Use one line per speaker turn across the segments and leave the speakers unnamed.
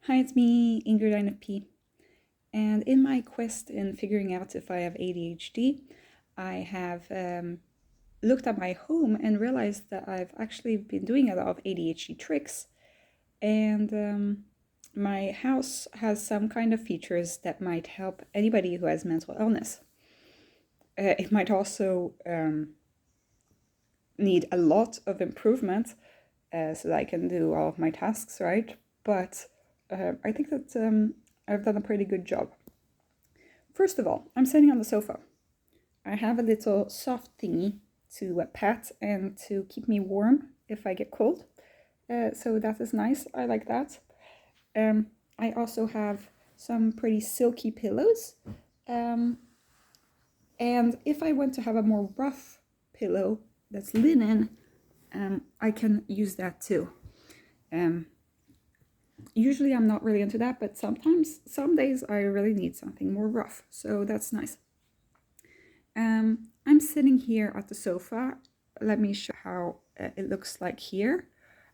Hi, it's me, Ingrid INFP. And in my quest in figuring out if I have ADHD, I have looked at my home and realized that I've actually been doing a lot of ADHD tricks. And my house has some kind of features that might help anybody who has mental illness. It might also need a lot of improvement so that I can do all of my tasks right. But I think that I've done a pretty good job. First of all, I'm sitting on the sofa. I have a little soft thingy to pat and to keep me warm if I get cold. So that is nice. I like that. I also have some pretty silky pillows. And if I want to have a more rough pillow that's linen, I can use that too. Usually I'm not really into that, but sometimes, some days I really need something more rough, so that's nice. I'm sitting here at the sofa. Let me show how it looks like here.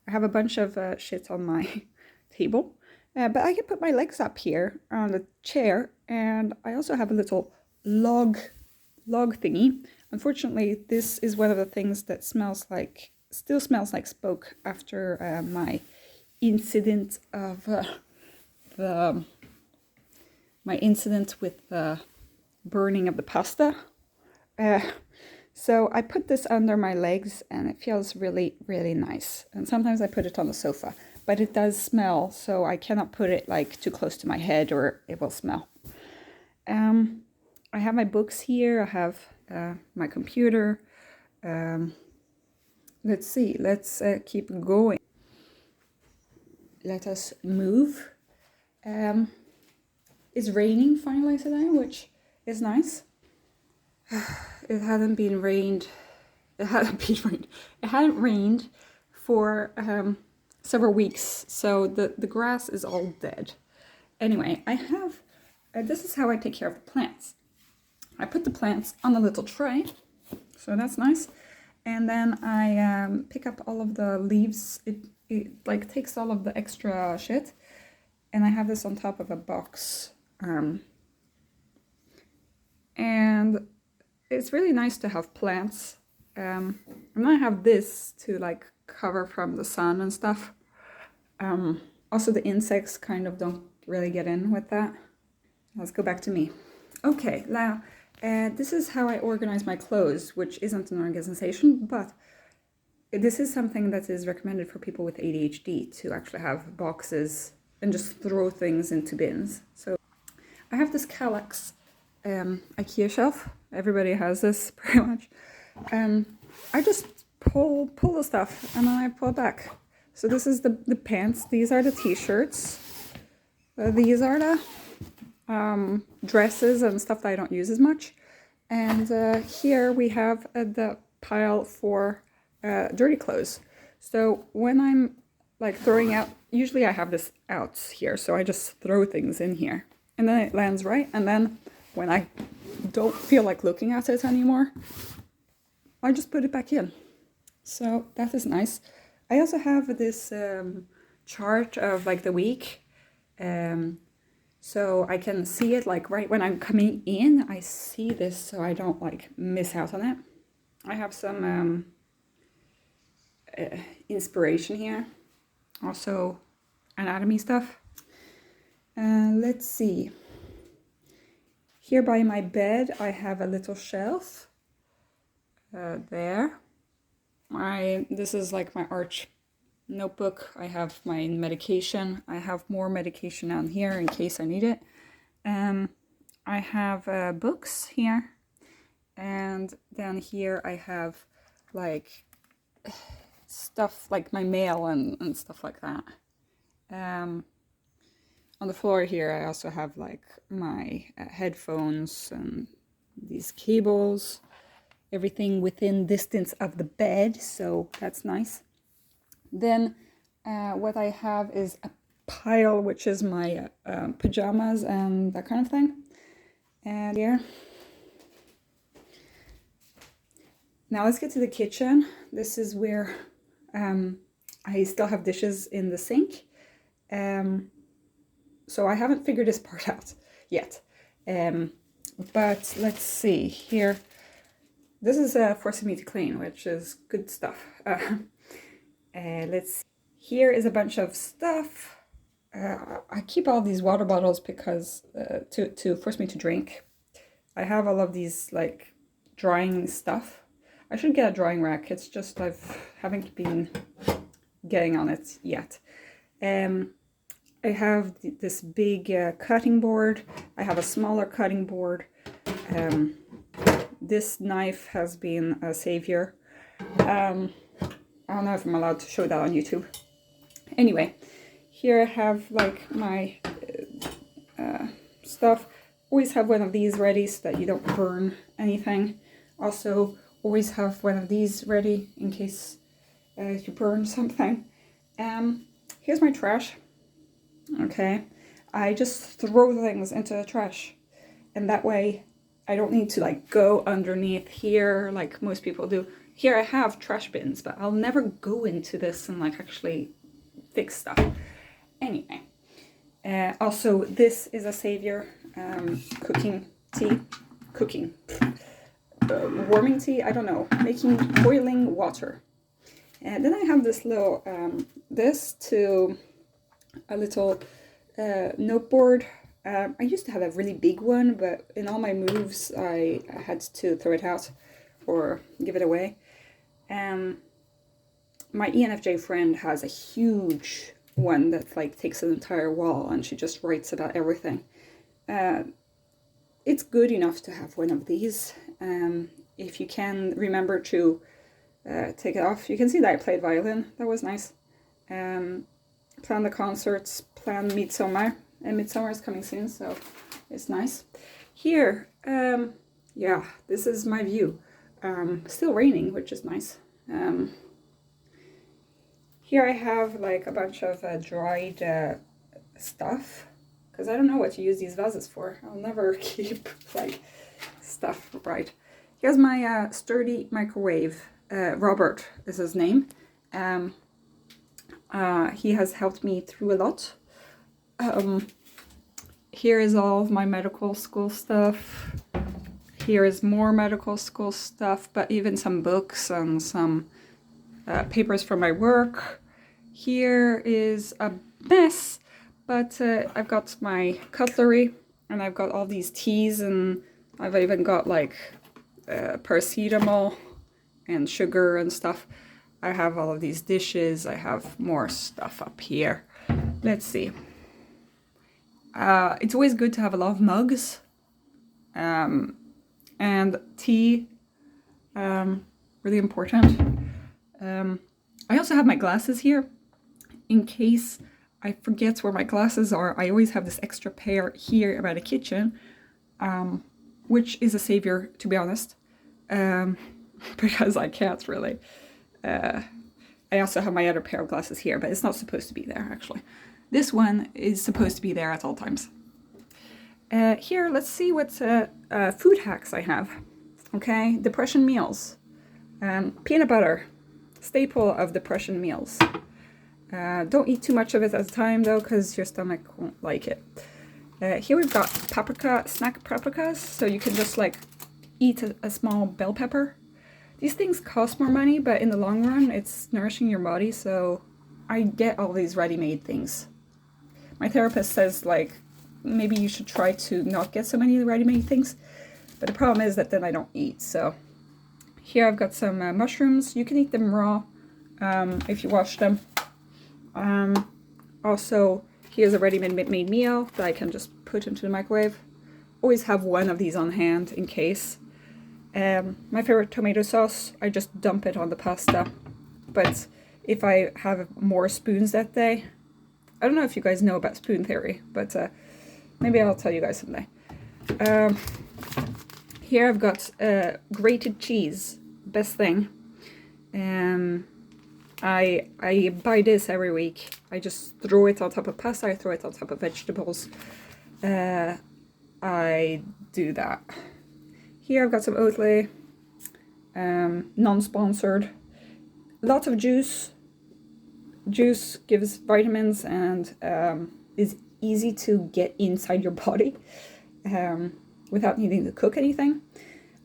I have a bunch of shit on my table, but I can put my legs up here on the chair, and I also have a little log thingy. Unfortunately, this is one of the things that still smells like smoke after my incident of my incident with the burning of the pasta. So I put this under my legs and it feels really, really nice. And sometimes I put it on the sofa, but it does smell, so I cannot put it like too close to my head or it will smell. I have my books here. I have my computer. Let's see. Let's keep going. Let us move. It's raining finally today, which is nice. It hadn't rained for several weeks, so the grass is all dead. Anyway, I have this is how I take care of the plants. I put the plants on a little tray, so that's nice, and then I pick up all of the leaves. It like takes all of the extra shit, and I have this on top of a box, and it's really nice to have plants. And I have this to like cover from the sun and stuff. Also the insects kind of don't really get in with that. Let's go back to me. Okay, now this is how I organize my clothes, which isn't an organization, but this is something that is recommended for people with ADHD, to actually have boxes and just throw things into bins. So I have this Kallax IKEA shelf. Everybody has this pretty much. I just pull the stuff and then I pull it back. So this is the pants. These are the t-shirts. These are the dresses and stuff that I don't use as much. And here we have the pile for dirty clothes. So when I'm like throwing out, usually I have this out here, so I just throw things in here and then it lands right. And then when I don't feel like looking at it anymore, I just put it back in. So that is nice. I also have this chart of like the week, so I can see it like right when I'm coming in. I see this so I don't like miss out on it. I have some inspiration here, also anatomy stuff. Let's see. Here by my bed, I have a little shelf there. This is like my arch notebook. I have my medication. I have more medication down here in case I need it. I have books here. And down here I have like stuff like my mail and stuff like that. On the floor here I also have like my headphones and these cables, everything within distance of the bed, so that's nice. Then what I have is a pile which is my pajamas and that kind of thing. And here. Now let's get to the kitchen. This is where I still have dishes in the sink. So I haven't figured this part out yet. But let's see here. This is forcing me to clean, which is good stuff. Let's see. Here is a bunch of stuff. I keep all these water bottles because to force me to drink. I have all of these like drying stuff. I should get a drying rack. It's just I haven't been getting on it yet. I have this big cutting board. I have a smaller cutting board. This knife has been a savior. I don't know if I'm allowed to show that on YouTube. Anyway, here I have like my stuff. Always have one of these ready so that you don't burn anything. Also, always have one of these ready in case you burn something. Here's my trash. Okay, I just throw things into the trash, and that way I don't need to like go underneath here like most people do. Here I have trash bins, but I'll never go into this and like actually fix stuff. Anyway, also this is a savior. Cooking tea, warming tea, I don't know, making boiling water. And then I have this little a little note board. I used to have a really big one, but in all my moves I had to throw it out or give it away. My ENFJ friend has a huge one that like takes an entire wall, and she just writes about everything. It's good enough to have one of these. If you can remember to take it off. You can see that I played violin. That was nice. Plan the concerts, plan Midsummer. And Midsummer is coming soon, so it's nice. Here, yeah, this is my view. Still raining, which is nice. Here I have like a bunch of dried stuff, because I don't know what to use these vases for. I'll never keep like stuff right. Here's my sturdy microwave. Robert is his name. He has helped me through a lot. Here is all of my medical school stuff. Here is more medical school stuff, but even some books and some papers for my work. Here is a mess, but I've got my cutlery, and I've got all these teas, and I've even got like paracetamol and sugar and stuff. I have all of these dishes. I have more stuff up here. Let's see. It's always good to have a lot of mugs. And tea, really important. I also have my glasses here. In case I forget where my glasses are, I always have this extra pair here by the kitchen, which is a savior, to be honest, because I can't really. I also have my other pair of glasses here, but it's not supposed to be there, actually. This one is supposed to be there at all times. Here, let's see what food hacks I have. Okay, depression meals. Peanut butter, staple of depression meals. Don't eat too much of it at a time though, because your stomach won't like it. Here we've got snack paprikas, so you can just like eat a small bell pepper. These things cost more money, but in the long run, it's nourishing your body, so I get all these ready-made things. My therapist says like, maybe you should try to not get so many ready-made things, but the problem is that then I don't eat. So here I've got some mushrooms. You can eat them raw if you wash them. Also, here's a ready-made meal that I can just put into the microwave. Always have one of these on hand in case. My favorite tomato sauce, I just dump it on the pasta. But if I have more spoons that day, I don't know if you guys know about spoon theory, but maybe I'll tell you guys someday. Here I've got grated cheese, best thing. I buy this every week. I just throw it on top of pasta, I throw it on top of vegetables. I do that. Here I've got some Oatly, non-sponsored. Lots of juice. Juice gives vitamins and is easy to get inside your body without needing to cook anything.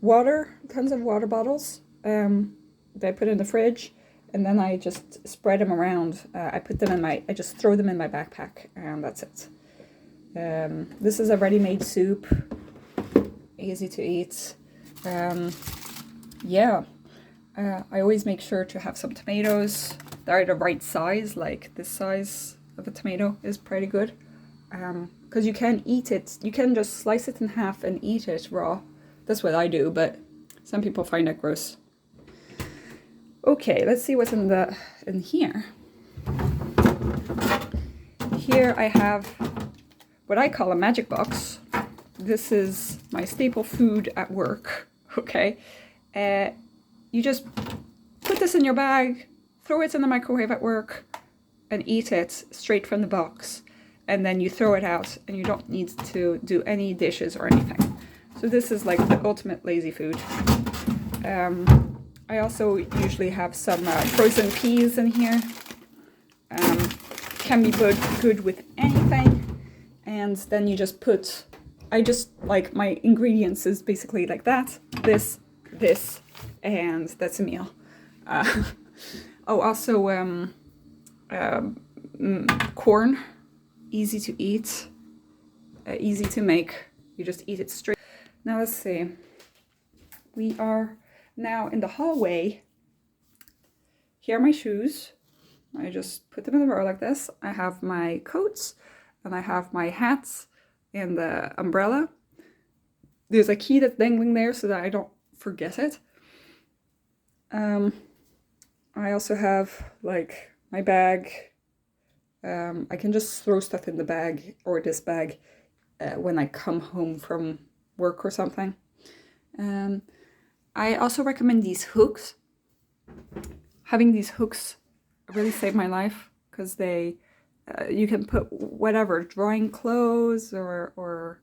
Water, tons of water bottles that I put in the fridge, and then I just spread them around. I just throw them in my backpack, and that's it. This is a ready-made soup, easy to eat. Yeah, I always make sure to have some tomatoes that are the right size, like this size of a tomato is pretty good. Because you can eat it, you can just slice it in half and eat it raw. That's what I do, but some people find that gross. Okay, let's see what's in here. Here I have what I call a magic box. This is my staple food at work, okay? You just put this in your bag, throw it in the microwave at work, and eat it straight from the box. And then you throw it out, and you don't need to do any dishes or anything. So this is like the ultimate lazy food. I also usually have some frozen peas in here. Can be good with anything. And then you just put, I just like my ingredients is basically like that, this, and that's a meal. Also corn, easy to eat, easy to make. You just eat it straight. Now let's see. We are now in the hallway. Here are my shoes. I just put them in a row like this. I have my coats and I have my hats and the umbrella. There's a key that's dangling there so that I don't forget it. I also have like my bag. I can just throw stuff in the bag or this bag when I come home from work or something. I also recommend these hooks. Having these hooks really saved my life because they you can put whatever, drying clothes or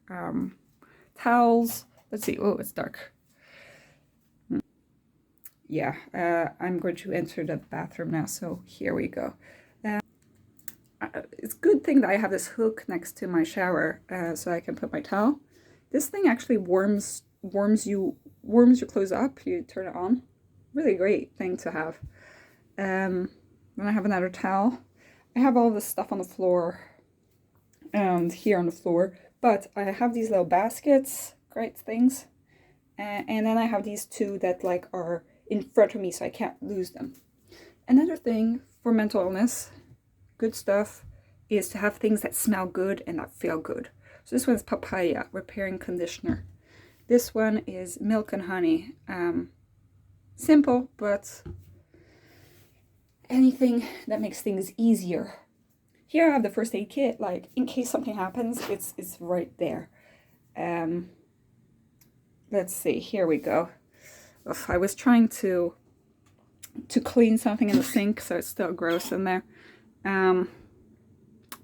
towels. Let's see. Oh, it's dark. Yeah, I'm going to enter the bathroom now. So here we go. It's a good thing that I have this hook next to my shower so I can put my towel. This thing actually warms your clothes up. You turn it on. Really great thing to have. Then I have another towel. I have all this stuff on the floor and here on the floor, but I have these little baskets, great things. And then I have these two that like are in front of me so I can't lose them. Another thing for mental illness, good stuff, is to have things that smell good and that feel good. So this one's papaya repairing conditioner. This one is milk and honey. Simple, but anything that makes things easier. Here I have the first aid kit, like in case something happens, it's right there. Let's see, here we go. Ugh, I was trying to clean something in the sink, so it's still gross in there.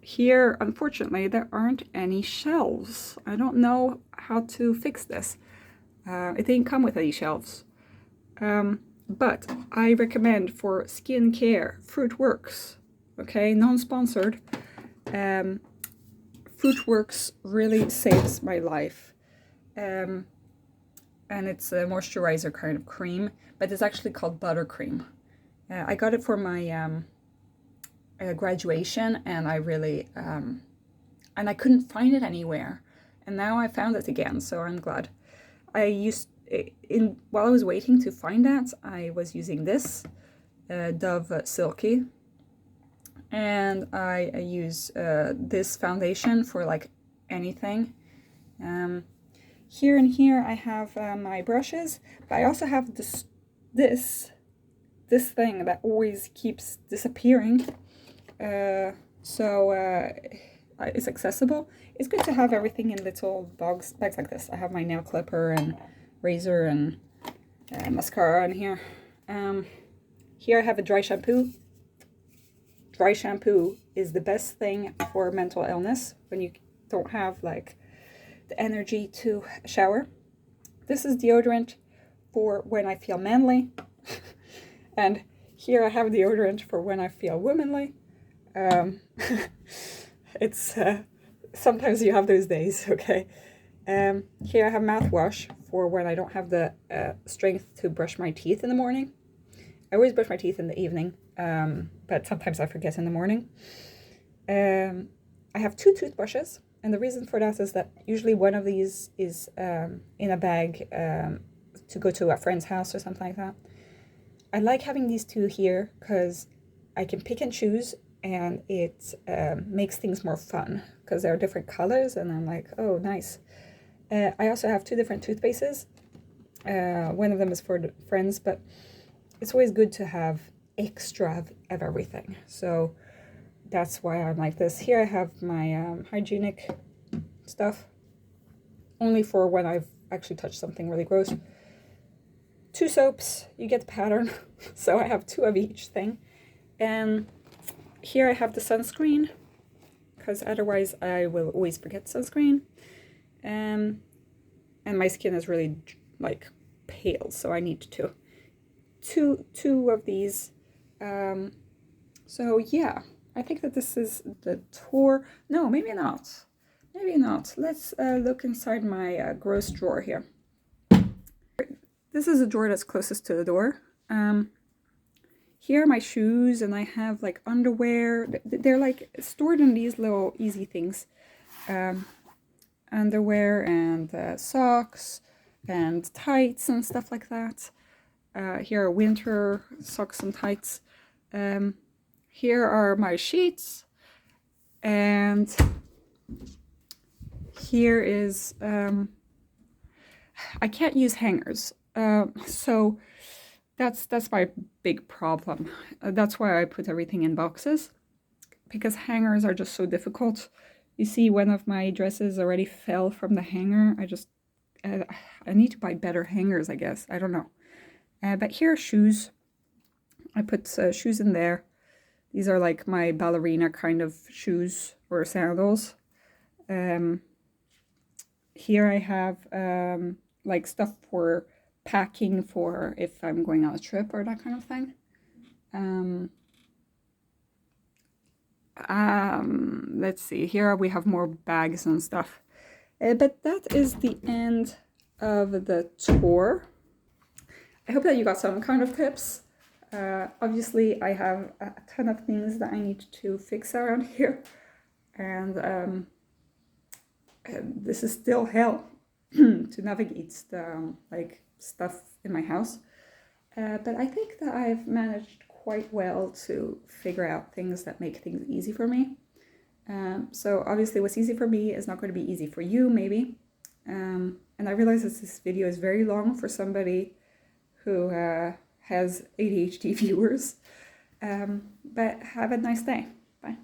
Here, unfortunately, there aren't any shelves. I don't know how to fix this. It didn't come with any shelves. But I recommend for skincare, Fruitworks. Okay, non-sponsored. Fruitworks really saves my life. And it's a moisturizer kind of cream, but it's actually called buttercream. I got it for my graduation, and I really and I couldn't find it anywhere, and now I found it again, so I'm glad. While I was waiting to find that, I was using this Dove Silky, and I use this foundation for like anything. Here and here I have my brushes, but I also have this thing that always keeps disappearing. It's accessible. It's good to have everything in little bags like this. I have my nail clipper and razor and mascara in here. Here I have a dry shampoo. Dry shampoo is the best thing for mental illness when you don't have like the energy to shower. This is deodorant for when I feel manly. And here I have deodorant for when I feel womanly. It's sometimes you have those days, okay? Here I have mouthwash for when I don't have the strength to brush my teeth in the morning. I always brush my teeth in the evening, but sometimes I forget in the morning. I have 2 toothbrushes, and the reason for that is that usually one of these is in a bag to go to a friend's house or something like that. I like having these 2 here because I can pick and choose, and it makes things more fun because there are different colors, and I'm like, oh, nice. I also have 2 different toothpastes. One of them is for the friends, but it's always good to have extra of everything. So that's why I'm like this. Here I have my hygienic stuff, only for when I've actually touched something really gross. 2 soaps, you get the pattern. So I have 2 of each thing. And here I have the sunscreen, because otherwise I will always forget sunscreen. And my skin is really like pale, so I need two of these. So yeah, I think that this is the tour. No, maybe not. Maybe not. Let's look inside my gross drawer here. This is the drawer that's closest to the door. Here are my shoes, and I have like underwear. They're like stored in these little easy things. Underwear and socks and tights and stuff like that. Here are winter socks and tights. Here are my sheets, and here is I can't use hangers, so that's my big problem. That's why I put everything in boxes, because hangers are just so difficult. You see, one of my dresses already fell from the hanger. I need to buy better hangers, I guess. I don't know. But here are shoes. I put shoes in there. These are like my ballerina kind of shoes or sandals. Here I have like stuff for packing for if I'm going on a trip or that kind of thing. Let's see, here we have more bags and stuff. But that is the end of the tour. I hope that you got some kind of tips. Obviously, I have a ton of things that I need to fix around here. And this is still hell to navigate the like stuff in my house. But I think that I've managed quite well to figure out things that make things easy for me. So obviously what's easy for me is not going to be easy for you, maybe. And I realize that this video is very long for somebody who has ADHD viewers. But have a nice day. Bye.